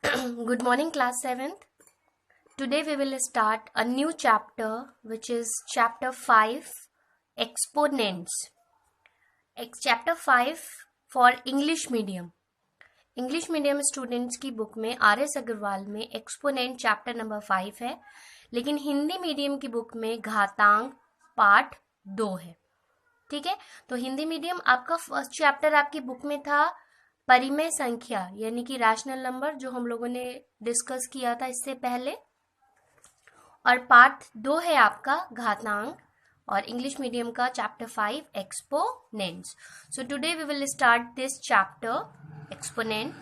Good morning, class 7th. Today we will start a new chapter, which is chapter 5, Exponents. Chapter 5 for English medium. English medium students की book में RS. Agarwal में exponent chapter number 5 है, लेकिन Hindi medium की book में घातांक part 2 है। ठीक है, तो हिंदी मीडियम आपका फर्स्ट चैप्टर आपकी बुक में था परिमेय संख्या यानी कि रैशनल नंबर, जो हम लोगों ने डिस्कस किया था इससे पहले, और पार्ट 2 है आपका घातांक, और इंग्लिश मीडियम का chapter 5 exponents. So today we will start this chapter exponent.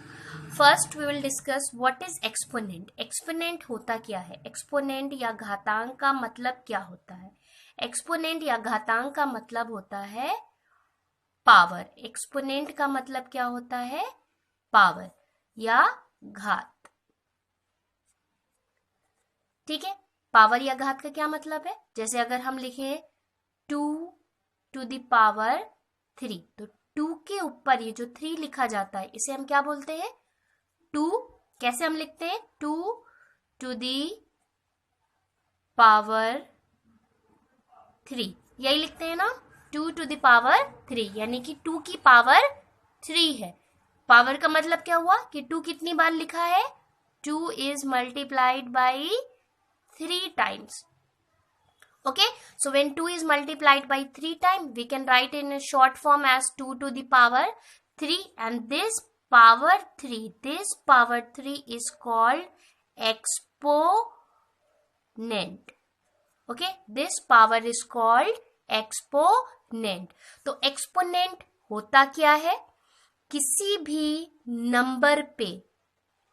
First we will discuss what is exponent. Exponent होता क्या है? एक्सपोनेंट या घातांक का मतलब क्या होता है? एक्सपोनेंट या घातांक का मतलब होता है पावर। एक्सपोनेंट का मतलब क्या होता है? पावर या घात। ठीक है, पावर या घात का क्या मतलब है? जैसे अगर हम लिखें 2 to the power 3, तो 2 के ऊपर ये जो 3 लिखा जाता है इसे हम क्या बोलते हैं? 2। कैसे हम लिखते हैं? 2 to the power 3, यही लिखते हैं ना, 2 to the power 3, यानी कि 2 की पावर 3 है। पावर का मतलब क्या हुआ कि 2 कितनी बार लिखा है? 2 is multiplied by 3 times. Okay, so when 2 is multiplied by 3 times, we can write in a short form as 2 to the power 3, and this power 3 is called exponent. Okay, this power is called exponent. तो exponent होता क्या है? किसी भी number पे,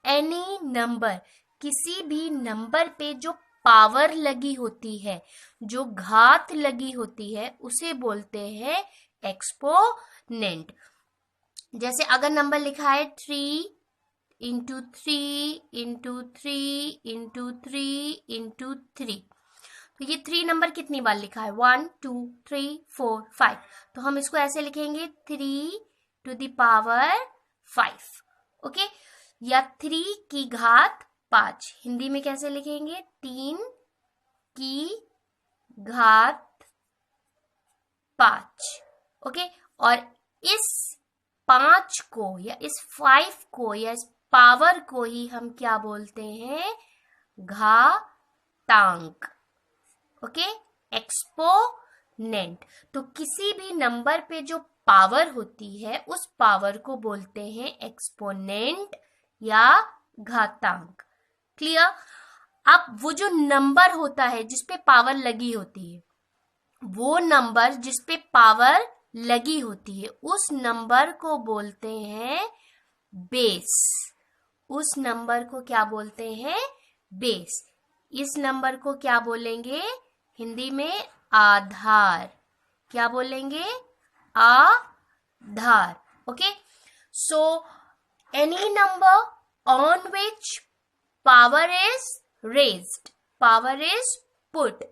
any number, किसी भी number पे जो पावर लगी होती है, जो घात लगी होती है, उसे बोलते हैं एक्सपोनेंट। जैसे अगर नंबर लिखा है 3 इंटू 3 इंटू 3 इंटू 3 इंटू 3, तो ये 3 नंबर कितनी बार लिखा है? 1 2 3 4 5, तो हम इसको ऐसे लिखेंगे 3 to the power 5। ओके, या 3 की घात 5, हिंदी में कैसे लिखेंगे? 3 की घात 5। ओके, और इस 5 को या इस 5 को या इस पावर को ही हम क्या बोलते हैं? घातांक। Okay, exponent. तो किसी भी नंबर पे जो पावर होती है उस पावर को बोलते हैं एक्सपोनेंट या घातांक। क्लियर? अब वो जो नंबर होता है जिसपे पावर लगी होती है, वो नंबर जिसपे पावर लगी होती है, उस नंबर को बोलते हैं बेस। उस नंबर को क्या बोलते हैं? बेस। इस नंबर को क्या बोलेंगे हिंदी में? आधार। क्या बोलेंगे? आधार। Okay, so any number on which power is raised, power is put,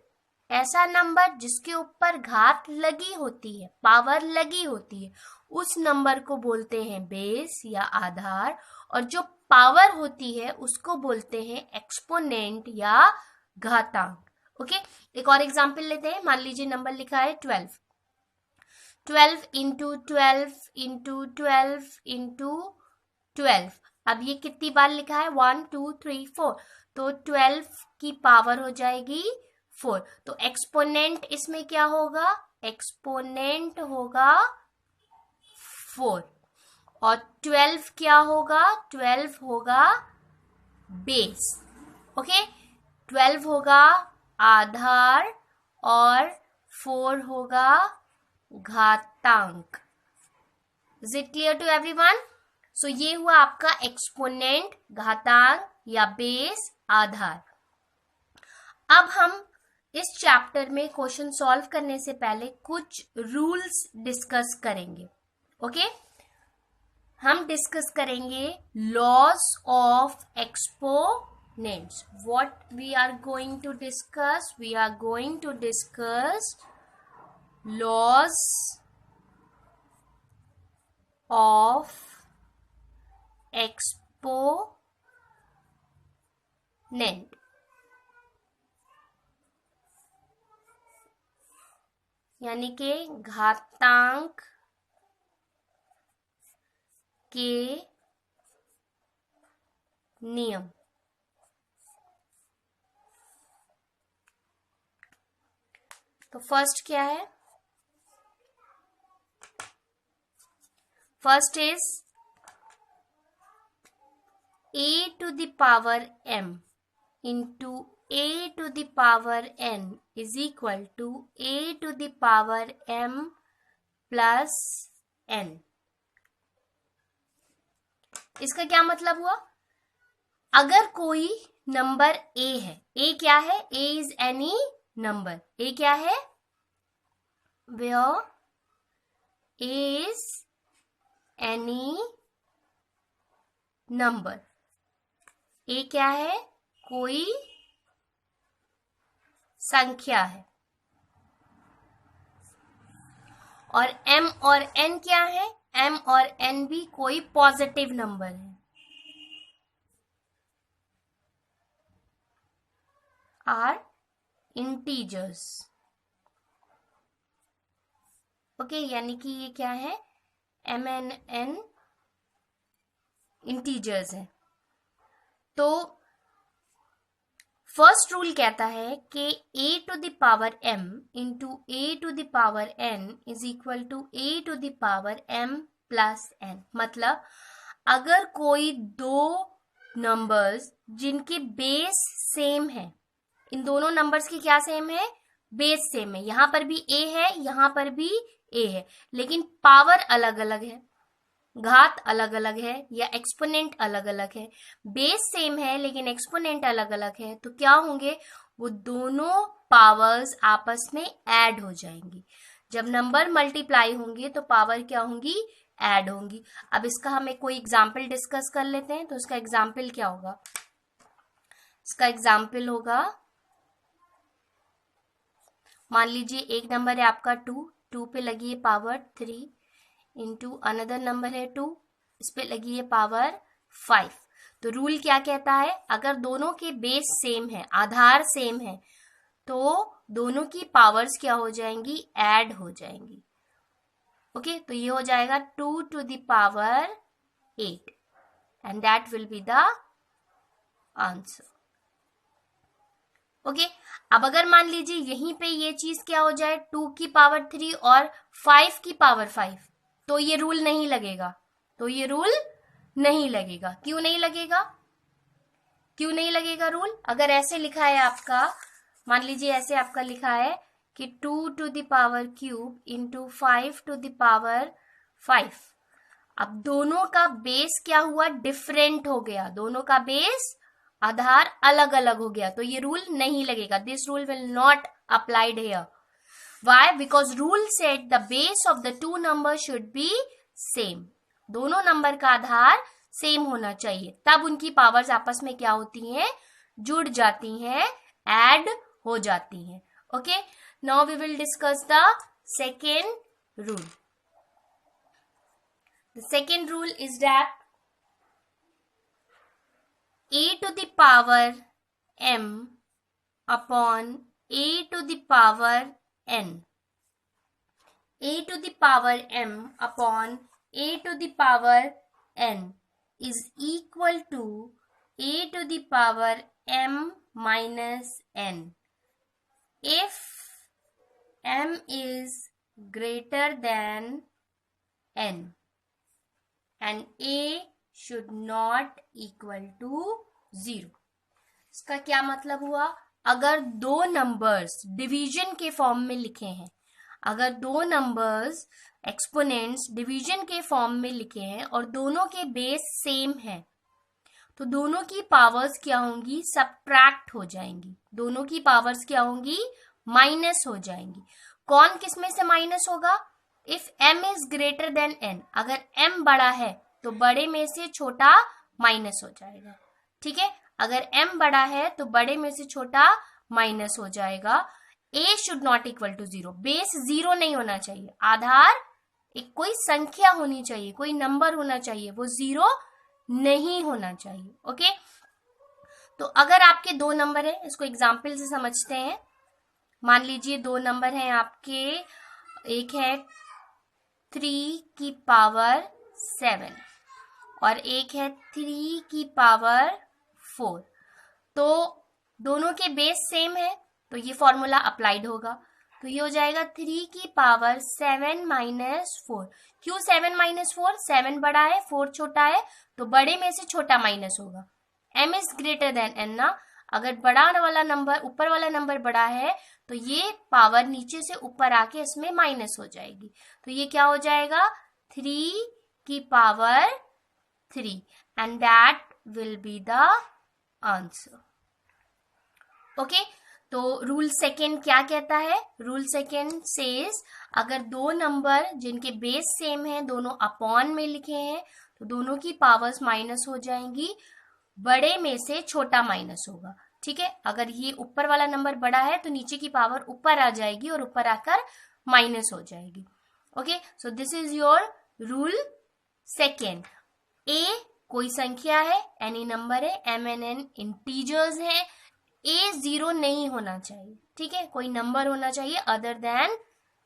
ऐसा नंबर जिसके ऊपर घात लगी होती है, पावर लगी होती है, उस नंबर को बोलते हैं बेस या आधार, और जो पावर होती है उसको बोलते हैं एक्सपोनेंट या घातांक। ओके, एक और एग्जांपल लेते हैं। मान लीजिए नंबर लिखा है 12, 12 इंटू 12 इंटू 12 इंटू 12, अब ये कितनी बार लिखा है? 1 2 3 4, तो 12 की पावर हो जाएगी 4। तो एक्सपोनेंट इसमें क्या होगा? एक्सपोनेंट होगा 4, और 12 क्या होगा? 12 होगा बेस। ओके, 12 होगा आधार और 4 होगा घातांक। Is it clear to everyone? So ये हुआ आपका एक्सपोनेंट, घातांक या बेस, आधार। अब हम इस चैप्टर में क्वेश्चन सॉल्व करने से पहले कुछ रूल्स डिस्कस करेंगे। ओके, हम डिस्कस करेंगे laws of exponents. What we are going to discuss? We are going to discuss laws of exponent exponent, यानी कि घातांक के नियम। तो फर्स्ट क्या है? First is a to the power m into a to the power n is equal to a to the power m plus n। इसका क्या मतलब हुआ? अगर कोई नंबर a है, a क्या है? a is any number। a क्या है? where a is any number। a क्या है? कोई संख्या है। और m और n क्या है? m और n भी कोई पॉजिटिव नंबर है, आर इंटीजर्स। ओके, यानी कि ये क्या है? m एंड n इंटीजर्स है। तो फर्स्ट रूल कहता है कि a to the power m into a to the power n is equal to a to the power m plus n। मतलब अगर कोई दो नंबर्स जिनके बेस सेम है, इन दोनों नंबर्स की क्या सेम है? बेस सेम है। यहां पर भी a है, यहां पर भी a है, लेकिन पावर अलग अलग है, घात अलग अलग है, या एक्सपोनेंट अलग अलग है। बेस सेम है लेकिन एक्सपोनेंट अलग अलग है, तो क्या होंगे? वो दोनों पावर्स आपस में ऐड हो जाएंगी। जब नंबर मल्टीप्लाई होंगे तो पावर क्या होंगी? ऐड होंगी। अब इसका हमें कोई एग्जाम्पल डिस्कस कर लेते हैं। तो इसका एग्जाम्पल क्या होगा? इसका एग्जाम्पल होगा, मान लीजिए एक नंबर है आपका 2, 2 पे लगी है पावर 3 इंटू अनदर नंबर है 2, इस पे लगी है पावर 5। तो रूल क्या कहता है? अगर दोनों के बेस सेम है, आधार सेम है, तो दोनों की पावर्स क्या हो जाएंगी? ऐड हो जाएंगी। ओके, तो ये हो जाएगा 2 to the power 8 and that will be the answer। Okay, अब अगर मान लीजिए यहीं पे ये चीज क्या हो जाए? 2 की पावर 3 और 5 की पावर 5, तो ये रूल नहीं लगेगा। तो ये रूल नहीं लगेगा। क्यों नहीं लगेगा? क्यों नहीं लगेगा रूल? अगर ऐसे लिखा है आपका, मान लीजिए ऐसे आपका लिखा है कि 2 to the power cube into 5 to the power 5। अब दोनों का बेस क्या हुआ? डिफरेंट हो गया। दोनों का बेस, आधार अलग अलग हो गया, तो ये रूल नहीं लगेगा। This rule will not applied here. Why? Because rule said the base of the two numbers should be same। दोनों नंबर का आधार सेम होना चाहिए, तब उनकी पावर्स आपस में क्या होती हैं? जुड़ जाती हैं, ऐड हो जाती हैं। Okay, now we will discuss the second rule. The second rule is that a to the power m upon a to the power n, a to the power m upon a to the power n is equal to a to the power m minus n if m is greater than n and a should not equal to 0। इसका क्या मतलब हुआ? अगर दो numbers division के form में लिखे हैं, अगर दो नंबर्स एक्सपोनेंट्स डिवीजन के फॉर्म में लिखे हैं और दोनों के बेस सेम है, तो दोनों की पावर्स क्या होंगी? सबट्रैक्ट हो जाएंगी। दोनों की पावर्स क्या होंगी? माइनस हो जाएंगी। कौन किस में से माइनस होगा? If m is greater than n, अगर m बड़ा है तो बड़े में से छोटा माइनस हो जाएगा। ठीक है, अगर m बड़ा है तो बड़े में से छोटा माइनस हो जाएगा। a should not equal to 0, base 0 नहीं होना चाहिए, आधार एक कोई संख्या होनी चाहिए, कोई नंबर होना चाहिए, वो 0 नहीं होना चाहिए। ओके, तो अगर आपके दो नंबर है, इसको एग्जाम्पल से समझते हैं। मान लीजिए दो नंबर हैं आपके, एक है 3⁻7 और एक है 3⁻4। तो दोनों के बेस सेम है, तो ये फॉर्मूला अप्लाइड होगा। तो ये हो जाएगा 3⁻7 - 4। क्यों 7 - 4? 7 बड़ा है, 4 छोटा है, तो बड़े में से छोटा माइनस होगा। m is greater than n ना। अगर बड़ा वाला नंबर, ऊपर वाला नंबर बड़ा है, तो ये पावर नीचे से ऊपर आके इसमें माइनस हो जाएगी। तो ये क्या हो जाएगा? 3⁻3 and that will be the answer. Okay, तो रूल सेकेंड क्या कहता है? रूल सेकेंड सेज अगर दो नंबर जिनके बेस सेम है, दोनों अपॉन में लिखे हैं, तो दोनों की पावर्स माइनस हो जाएंगी, बड़े में से छोटा माइनस होगा। ठीक है, अगर ये ऊपर वाला नंबर बड़ा है तो नीचे की पावर ऊपर आ जाएगी और ऊपर आकर माइनस हो जाएगी। Okay, so this is your rule second. A कोई संख्या है, एनी नंबर है, m and n इंटीजर्स है, ए 0 नहीं होना चाहिए। ठीक है, कोई नंबर होना चाहिए other than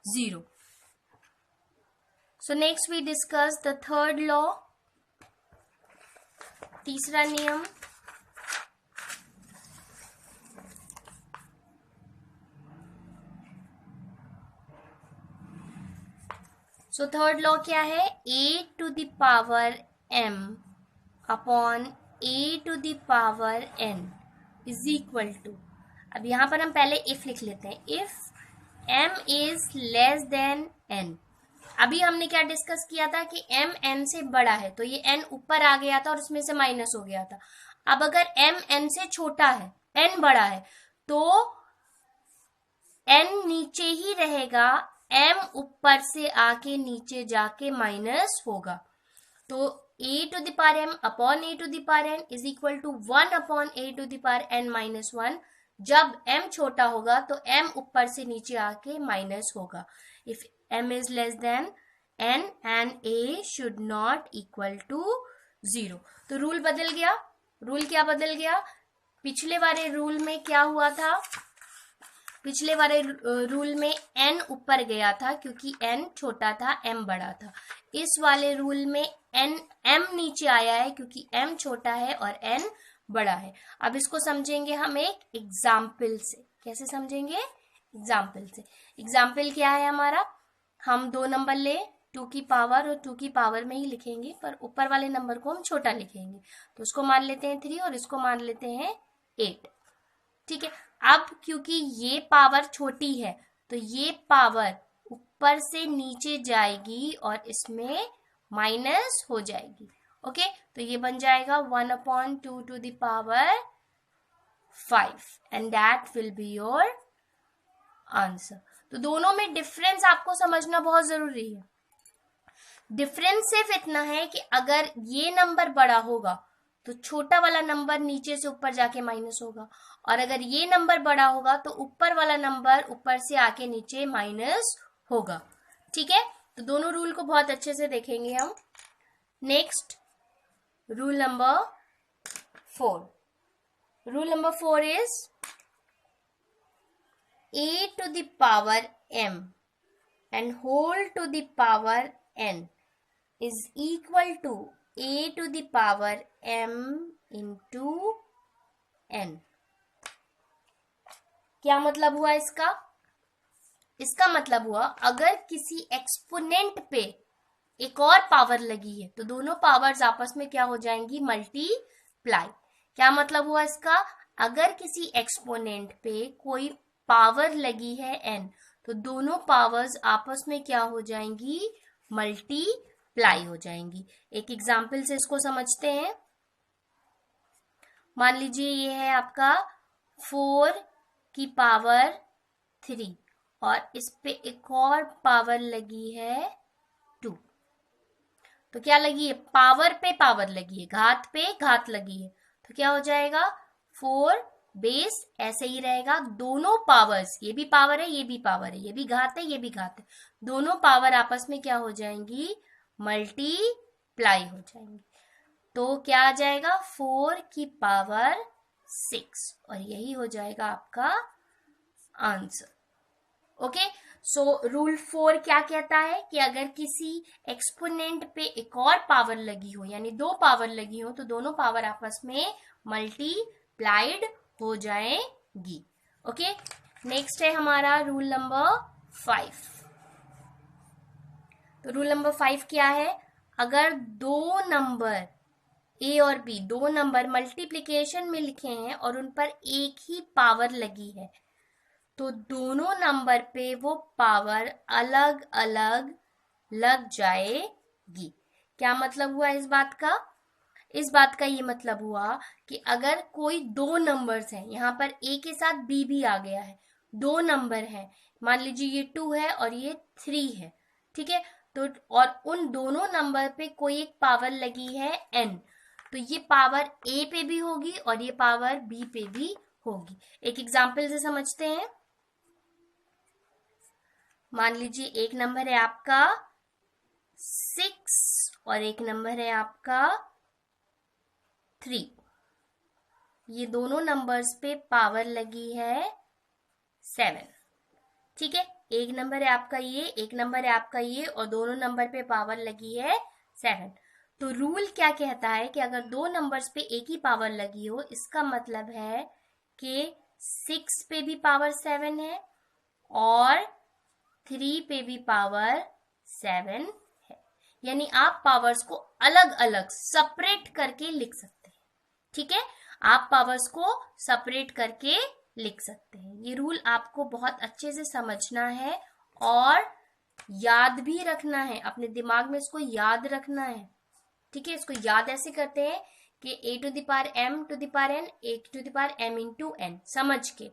0। So next we discuss the third law, तीसरा नियम। सो थर्ड लॉ क्या है? a⁻m upon a⁻n is equal to, अब यहां पर हम पहले इफ लिख लेते हैं, if m is less than n। अभी हमने क्या डिस्कस किया था कि m n से बड़ा है, तो ये n ऊपर आ गया था और उसमें से माइनस हो गया था। अब अगर m n से छोटा है, n बड़ा है, तो n नीचे ही रहेगा, m ऊपर से आके नीचे जाके माइनस होगा। तो a⁻m upon a⁻n is equal to 1 upon a⁻n - 1। जब m छोटा होगा तो m ऊपर से नीचे आके माइनस होगा। If m is less than n and a should not equal to 0। तो रूल बदल गया। रूल क्या बदल गया? पिछले वाले रूल में क्या हुआ था? पिछले वाले रूल में n ऊपर गया था क्योंकि n छोटा था, m बड़ा था। इस वाले रूल में m नीचे आया है क्योंकि m छोटा है और n बड़ा है। अब इसको समझेंगे हम एक एग्जाम्पल से। कैसे समझेंगे? एग्जाम्पल से। एग्जाम्पल क्या है हमारा? हम दो नंबर ले, 2 की पावर और 2 की पावर में ही लिखेंगे, पर ऊपर वाले नंबर को हम छोटा लिखेंगे। तो उसको मान लेते हैं 3 और इसको मान लेते हैं 8। ठीक है, अब क्योंकि ये पावर छोटी है तो ये पावर ऊपर से नीचे जाएगी और इसमें माइनस हो जाएगी। ओके, तो ये बन जाएगा 1/2 and that will be your answer. तो दोनों में डिफरेंस आपको समझना बहुत जरूरी है। डिफरेंस सिर्फ इतना है कि अगर ये नंबर बड़ा होगा तो छोटा वाला नंबर नीचे से ऊपर जाके माइनस होगा, और अगर ये नंबर बड़ा होगा तो ऊपर वाला नंबर ऊपर से आके नीचे माइनस होगा। ठीक है, तो दोनों रूल को बहुत अच्छे से देखेंगे हम। Next rule number 4। Rule number 4 is a⁻m and whole to the power n is equal to a⁻m into n। क्या मतलब हुआ इसका? इसका मतलब हुआ अगर किसी एक्सपोनेंट पे एक और पावर लगी है तो दोनों पावर्स आपस में क्या हो जाएंगी? मल्टीप्लाई। क्या मतलब हुआ इसका? अगर किसी एक्सपोनेंट पे कोई पावर लगी है n, तो दोनों पावर्स आपस में क्या हो जाएंगी? मल्टीप्लाई हो जाएंगी। एक एग्जाम्पल से इसको समझते हैं। मान लीजिए ये है आपका 4 की पावर 3 और इस पे एक और पावर लगी है 2। तो क्या लगी है? पावर पे पावर लगी है, घात पे घात लगी है। तो क्या हो जाएगा? 4 बेस ऐसे ही रहेगा, दोनों पावर्स, ये भी पावर है ये भी पावर है, ये भी घात है ये भी घात है, दोनों पावर आपस में क्या हो जाएंगी? मल्टीप्लाई हो जाएंगी। तो क्या आ जाएगा? 4 की पावर 6 और यही हो जाएगा आपका आंसर। ओके, सो रूल 4 क्या कहता है कि अगर किसी एक्सपोनेंट पे एक और पावर लगी हो, यानी 2 पावर लगी हो, तो दोनों पावर आपस में मल्टीप्लाइड हो जाएंगी। ओके, नेक्स्ट है हमारा रूल नंबर 5। तो रूल नंबर 5 क्या है? अगर दो नंबर ए और बी, दो नंबर मल्टीप्लिकेशन में लिखे हैं और उन पर एक ही पावर लगी है, तो दोनों नंबर पे वो पावर अलग अलग लग जाएगी। क्या मतलब हुआ इस बात का? इस बात का ये मतलब हुआ कि अगर कोई दो नंबर्स हैं, यहाँ पर ए के साथ बी भी आ गया है, दो नंबर हैं, मान लीजिए ये 2 है और ये 3 है, ठीक है, तो और उन दोनों नंबर पे कोई एक पावर लगी है n, तो ये पावर ए पे भी होगी और ये पावर बी पे भी होगी। एक एग्जाम्पल से समझते हैं। मान लीजिए एक नंबर है आपका 6 और एक नंबर है आपका 3। ये दोनों नंबर्स पे पावर लगी है 7, ठीक है। एक नंबर है आपका ये, एक नंबर है आपका ये, और दोनों नंबर पे पावर लगी है 7। तो रूल क्या कहता है कि अगर दो नंबर्स पे एक ही पावर लगी हो, इसका मतलब है कि 6 पे भी पावर 7 है और 3 पे भी पावर 7 है। यानी आप पावर्स को अलग अलग सेपरेट करके लिख सकते हैं, ठीक है। आप पावर्स को सेपरेट करके लिख सकते हैं। ये रूल आपको बहुत अच्छे से समझना है और याद भी रखना है, अपने दिमाग में इसको याद रखना है, ठीक है। इसको याद ऐसे करते हैं कि a to the power m to the power n, a to the power m into n, समझ के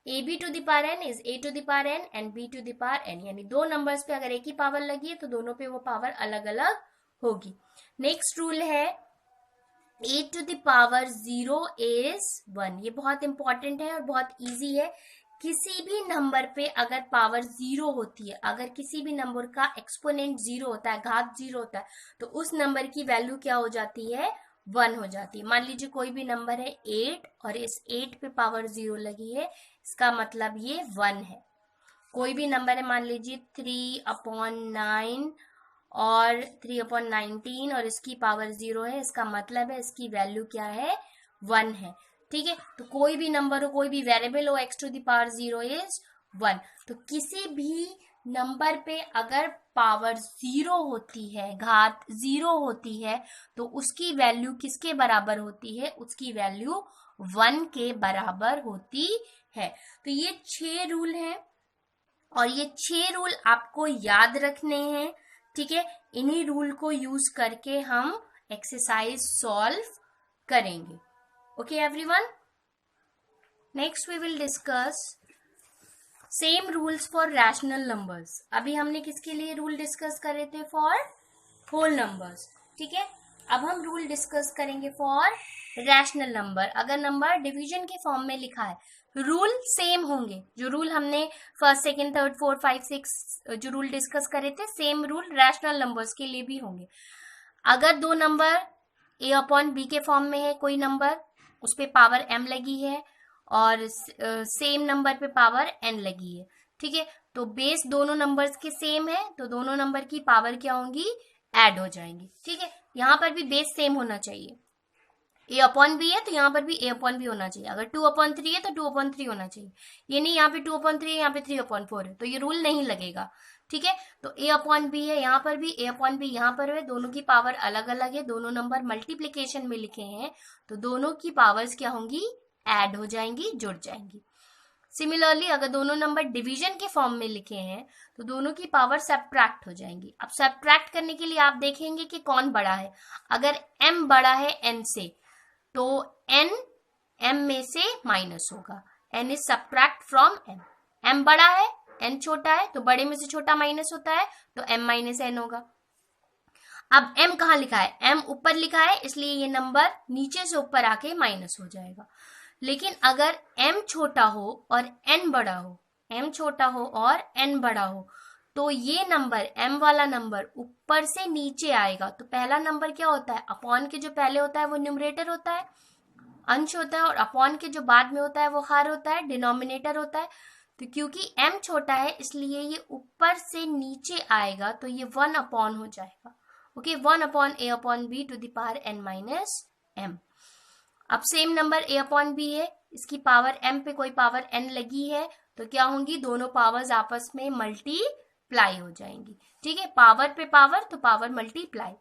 ab to the power n is a to the power n and b to the power n, यानी दो numbers पे अगर एक ही power लगी है तो दोनों पे वो पावर अलग अलग होगी। नेक्स्ट रूल है a to the power 0 is 1। ये बहुत इंपॉर्टेंट है और बहुत इजी है। किसी भी नंबर पे अगर पावर 0 होती है, अगर किसी भी नंबर का एक्सपोनेंट 0 होता है, घात 0 होता है, तो उस नंबर की वैल्यू क्या हो जाती है? 1 हो जाती है। मान लीजिए कोई भी नंबर है 8 और इस 8 पे पावर 0 लगी है, इसका मतलब ये 1 है। कोई भी नंबर है, मान लीजिए 3/9 और 3/19 और इसकी पावर 0 है, इसका मतलब है इसकी वैल्यू क्या है? 1 है, ठीक है। तो कोई भी नंबर हो, कोई भी वेरिएबल हो, x to the power 0 is 1। तो किसी भी नंबर पे अगर पावर 0 होती है, घात 0 होती है, तो उसकी वैल्यू किसके बराबर होती है? उसकी वैल्यू 1 के बराबर होती है। तो ये 6 रूल हैं और ये 6 रूल आपको याद रखने हैं, ठीक है। इन्हीं रूल को यूज करके हम एक्सरसाइज सॉल्व करेंगे। Okay everyone, next we will discuss same rules for rational numbers. अभी हमने किसके लिए रूल डिस्कस करे थे? फॉर होल नंबर्स, ठीक है। अब हम रूल डिस्कस करेंगे फॉर रैशनल नंबर। अगर नंबर डिवीजन के फॉर्म में लिखा है, रूल सेम होंगे। जो रूल हमने फर्स्ट, सेकंड, थर्ड, फोर्थ, 5, 6 जो रूल डिस्कस करे थे, सेम रूल रैशनल नंबर्स के लिए भी होंगे। अगर दो नंबर a/b के फॉर्म में है, कोई नंबर उस पे पावर m लगी है और सेम नंबर पे पावर n लगी है, ठीक है, तो बेस दोनों नंबर्स के सेम है, तो दोनों नंबर की पावर क्या होंगी? ऐड हो जाएंगी, ठीक है। यहाँ पर भी बेस सेम होना चाहिए। a/b है तो यहाँ पर भी a/b होना चाहिए। अगर 2/3 है तो 2/3 होना चाहिए। ये नहीं यहाँ पे 2/3 है, यहाँ पे 3/4 है, तो ये रूल नहीं लगेगा, ठीक है। तो a/b है, यहाँ पर भी a/b यहाँ पर है, दोनों की पावर अलग अलग है, दोनों नंबर मल्टीप्लीकेशन में लिखे हैं, तो दोनों की पावर्स क्या होंगी? ऐड हो जाएंगी, जुड़ जाएंगी। सिमिलरली अगर दोनों नंबर डिवीजन के फॉर्म में लिखे हैं तो दोनों की पावर सब्ट्रैक्ट हो जाएंगी। अब सब्ट्रैक्ट करने के लिए आप देखेंगे कि कौन बड़ा है। अगर m बड़ा है n से, तो n m में से माइनस होगा। n is subtract from m। m बड़ा है, n छोटा है, तो बड़े में से छोटा माइनस होता है, तो m माइनस n होगा। अब m कहाँ लिखा है? m ऊपर लिखा है, इसलिए ये नंबर नीचे से ऊपर आके माइनस हो जाएगा। लेकिन अगर m छोटा हो और n बड़ा हो, m छोटा हो और n बड़ा हो, तो ये नंबर m वाला नंबर ऊपर से नीचे आएगा। तो पहला नंबर क्या होता है? अपॉन के जो पहले होता है वो न्यूमरेटर होता है, अंश होता है और अपॉन के जो बाद में होता है वो हर होता है, डिनोमिनेटर होता है। तो क्योंकि m छोटा है इसलिए ये ऊपर से नीचे आएगा, तो ये 1 अपॉन हो जाएगा। Okay, 1 upon a upon b to the power n minus m। अब same number a upon b है, इसकी पावर m पे कोई पावर n लगी है, तो क्या होंगी, दोनों पावर्स आपस में मल्टीप्लाई हो जाएंगी। ठीक है, पावर पे पावर तो पावर मल्टीप्लाई।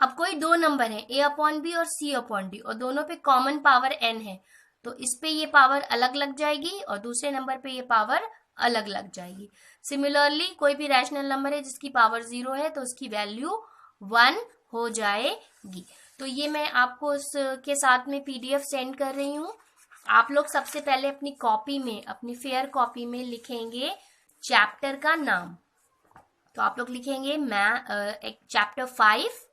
अब कोई दो नंबर है a अपॉन बी और c अपॉन डी और दोनों पे कॉमन पावर n है, तो इस पे ये पावर अलग लग जाएगी और दूसरे नंबर पे ये पावर अलग लग जाएगी। सिमिलरली कोई भी रैशनल नंबर है जिसकी पावर 0 है तो उसकी वैल्यू 1 हो जाएगी। तो ये मैं आपको उसके साथ में PDF सेंड कर रही हूँ। आप लोग सबसे पहले अपनी कॉपी में, अपनी फेयर कॉपी में लिखेंगे चैप्टर का नाम। तो आप लोग लिखेंगे चैप्टर 5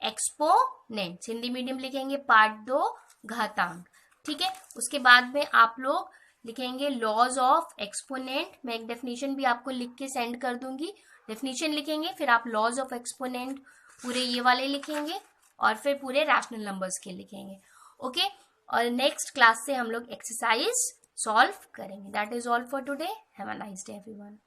एक्सपोनेंट्स, हिंदी मीडियम लिखेंगे पार्ट 2 घातांक। ठीक है, उसके बाद में आप लोग लिखेंगे लॉज ऑफ एक्सपोनेंट। मैं एक डेफिनेशन भी आपको लिख के सेंड कर दूंगी। डेफिनेशन लिखेंगे, फिर आप लॉज ऑफ एक्सपोनेंट पूरे ये वाले लिखेंगे और फिर पूरे रैशनल नंबर्स के लिखेंगे। ओके, और नेक्स्ट क्लास से हम लोग एक्सरसाइज सॉल्व करेंगे। That is all for today. Have a nice day everyone.